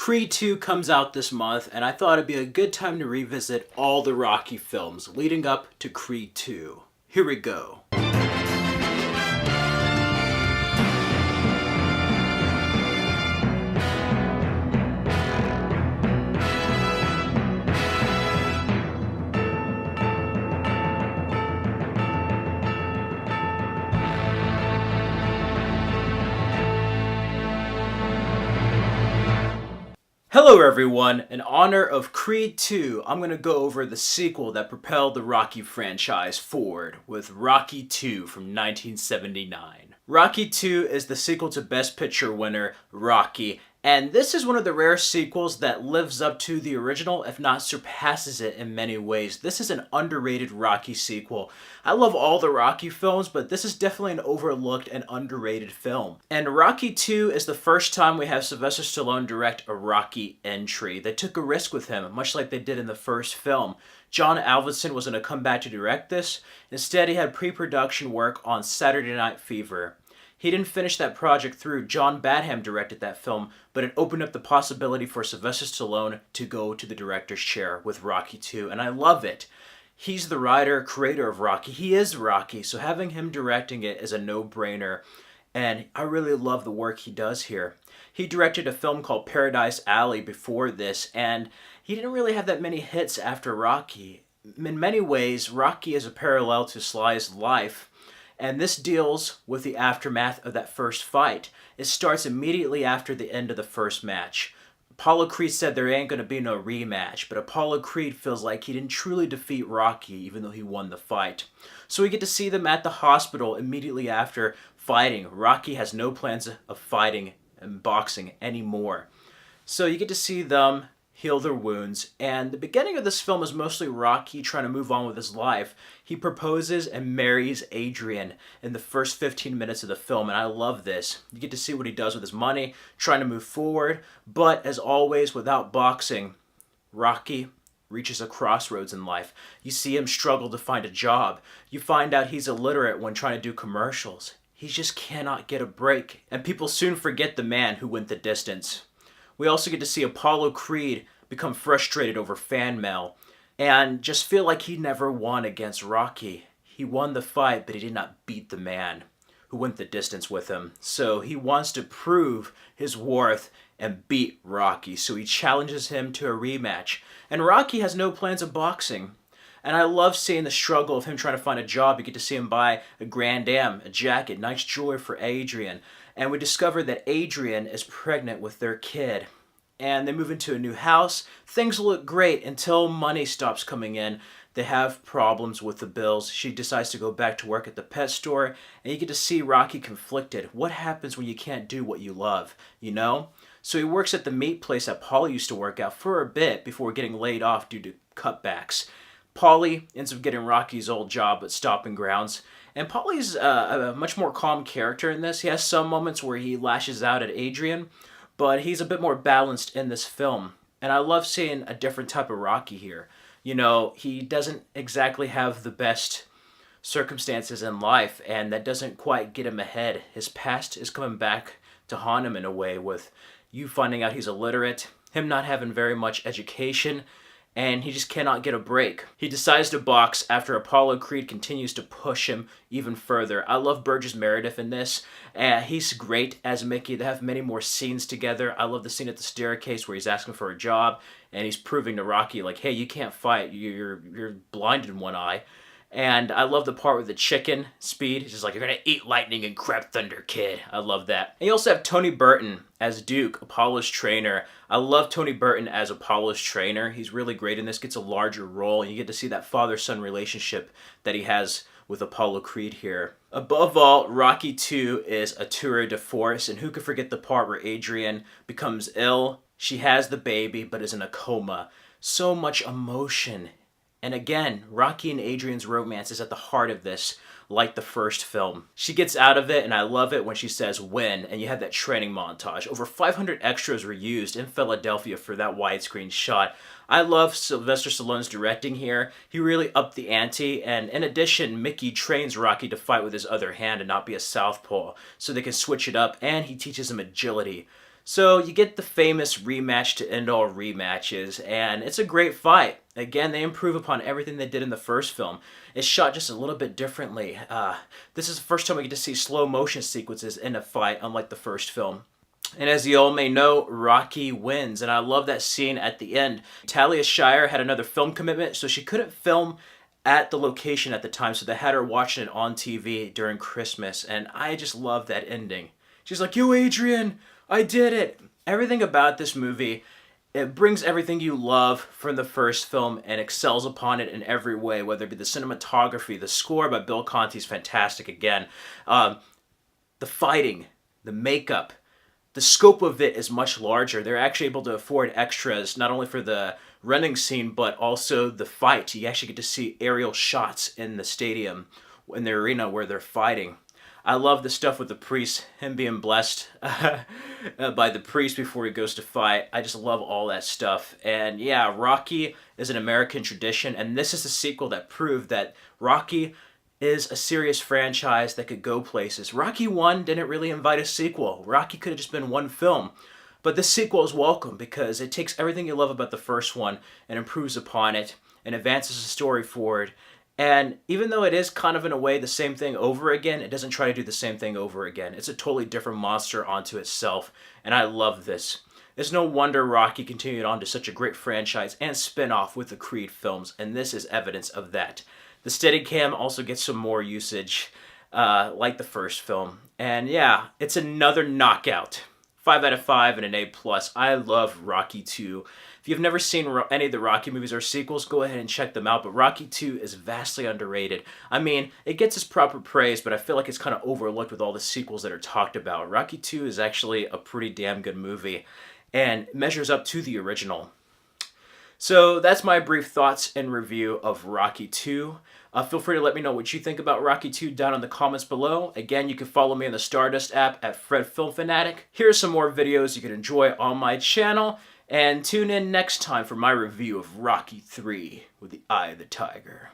Creed 2 comes out this month, and I thought it'd be a good time to revisit all the Rocky films leading up to Creed 2. Here we go. Hello everyone, in honor of Creed 2, I'm going to go over the sequel that propelled the Rocky franchise forward with Rocky 2 from 1979. Rocky 2 is the sequel to Best Picture winner Rocky, and this is one of the rare sequels that lives up to the original, if not surpasses it in many ways. This is an underrated Rocky sequel. I love all the Rocky films, but this is definitely an overlooked and underrated film. And Rocky 2 is the first time we have Sylvester Stallone direct a Rocky entry. They took a risk with him, much like they did in the first film. John Avildsen was going to come back to direct this. Instead, he had pre-production work on Saturday Night Fever. He didn't finish that project through. John Badham directed that film, but it opened up the possibility for Sylvester Stallone to go to the director's chair with Rocky 2, and I love it. He's the writer, creator of Rocky. He is Rocky, so having him directing it is a no-brainer, and I really love the work he does here. He directed a film called Paradise Alley before this, and he didn't really have that many hits after Rocky. In many ways, Rocky is a parallel to Sly's life, and this deals with the aftermath of that first fight. It starts immediately after the end of the first match. Apollo Creed said there ain't going to be no rematch, but Apollo Creed feels like he didn't truly defeat Rocky even though he won the fight. So we get to see them at the hospital immediately after fighting. Rocky has no plans of fighting and boxing anymore. So you get to see them heal their wounds, and the beginning of this film is mostly Rocky trying to move on with his life. He proposes and marries Adrian in the first 15 minutes of the film, and I love this. You get to see what he does with his money, trying to move forward, but as always, without boxing, Rocky reaches a crossroads in life. You see him struggle to find a job. You find out he's illiterate when trying to do commercials. He just cannot get a break, and people soon forget the man who went the distance. We also get to see Apollo Creed become frustrated over fan mail and just feel like he never won against Rocky. He won the fight, but he did not beat the man who went the distance with him. So he wants to prove his worth and beat Rocky. So he challenges him to a rematch. And Rocky has no plans of boxing. And I love seeing the struggle of him trying to find a job. You get to see him buy a Grand Dam, a jacket, nice jewelry for Adrian. And we discover that Adrian is pregnant with their kid. And they move into a new house. Things look great until money stops coming in. They have problems with the bills. She decides to go back to work at the pet store. And you get to see Rocky conflicted. What happens when you can't do what you love, you know? So he works at the meat place that Paulie used to work at for a bit before getting laid off due to cutbacks. Paulie ends up getting Rocky's old job at Stomping Grounds. And Paulie's a much more calm character in this. He has some moments where he lashes out at Adrian, but he's a bit more balanced in this film. And I love seeing a different type of Rocky here. You know, he doesn't exactly have the best circumstances in life, and that doesn't quite get him ahead. His past is coming back to haunt him in a way, with you finding out he's illiterate, him not having very much education, and he just cannot get a break. He decides to box after Apollo Creed continues to push him even further. I love Burgess Meredith in this. He's great as Mickey. They have many more scenes together. I love the scene at the staircase where he's asking for a job, and he's proving to Rocky, like, hey, you can't fight. You're blinded in one eye. And I love the part with the chicken Speed. He's just like, you're going to eat lightning and crap thunder, kid. I love that. And you also have Tony Burton as Duke, Apollo's trainer. I love Tony Burton as Apollo's trainer. He's really great in this, gets a larger role, and you get to see that father-son relationship that he has with Apollo Creed here. Above all, Rocky 2 is a tour de force, and who could forget the part where Adrian becomes ill? She has the baby, but is in a coma. So much emotion. And again, Rocky and Adrian's romance is at the heart of this, like the first film. She gets out of it, and I love it when she says win, and you have that training montage. Over 500 extras were used in Philadelphia for that widescreen shot. I love Sylvester Stallone's directing here. He really upped the ante, and in addition, Mickey trains Rocky to fight with his other hand and not be a southpaw, so they can switch it up, and he teaches him agility. So you get the famous rematch to end all rematches, and it's a great fight. Again, they improve upon everything they did in the first film. It's shot just a little bit differently. This is the first time we get to see slow motion sequences in a fight, unlike the first film. And as you all may know, Rocky wins, and I love that scene at the end. Talia Shire had another film commitment, so she couldn't film at the location at the time, so they had her watching it on TV during Christmas, and I just love that ending. She's like, "Yo, Adrian, I did it!" Everything about this movie, it brings everything you love from the first film and excels upon it in every way, whether it be the cinematography, the score by Bill Conti's fantastic again, the fighting, the makeup, the scope of it is much larger. They're actually able to afford extras, not only for the running scene, but also the fight. You actually get to see aerial shots in the stadium, in the arena where they're fighting. I love the stuff with the priest, him being blessed by the priest before he goes to fight. I just love all that stuff. And yeah, Rocky is an American tradition, and this is a sequel that proved that Rocky is a serious franchise that could go places. Rocky 1 didn't really invite a sequel. Rocky could have just been one film. But this sequel is welcome because it takes everything you love about the first one and improves upon it and advances the story forward. And even though it is kind of in a way the same thing over again, it doesn't try to do the same thing over again. It's a totally different monster onto itself, and I love this. It's no wonder Rocky continued on to such a great franchise and spin-off with the Creed films, and this is evidence of that. The Steadicam also gets some more usage, like the first film. And yeah, it's another knockout. 5 out of 5 and an A+. I love Rocky 2. If you've never seen any of the Rocky movies or sequels, go ahead and check them out. But Rocky 2 is vastly underrated. I mean, it gets its proper praise, but I feel like it's kind of overlooked with all the sequels that are talked about. Rocky 2 is actually a pretty damn good movie and measures up to the original. So that's my brief thoughts and review of Rocky 2. Feel free to let me know what you think about Rocky 2 down in the comments below. Again, you can follow me on the Stardust app at Fred Film Fanatic. Here are some more videos you can enjoy on my channel. And tune in next time for my review of Rocky 3 with the Eye of the Tiger.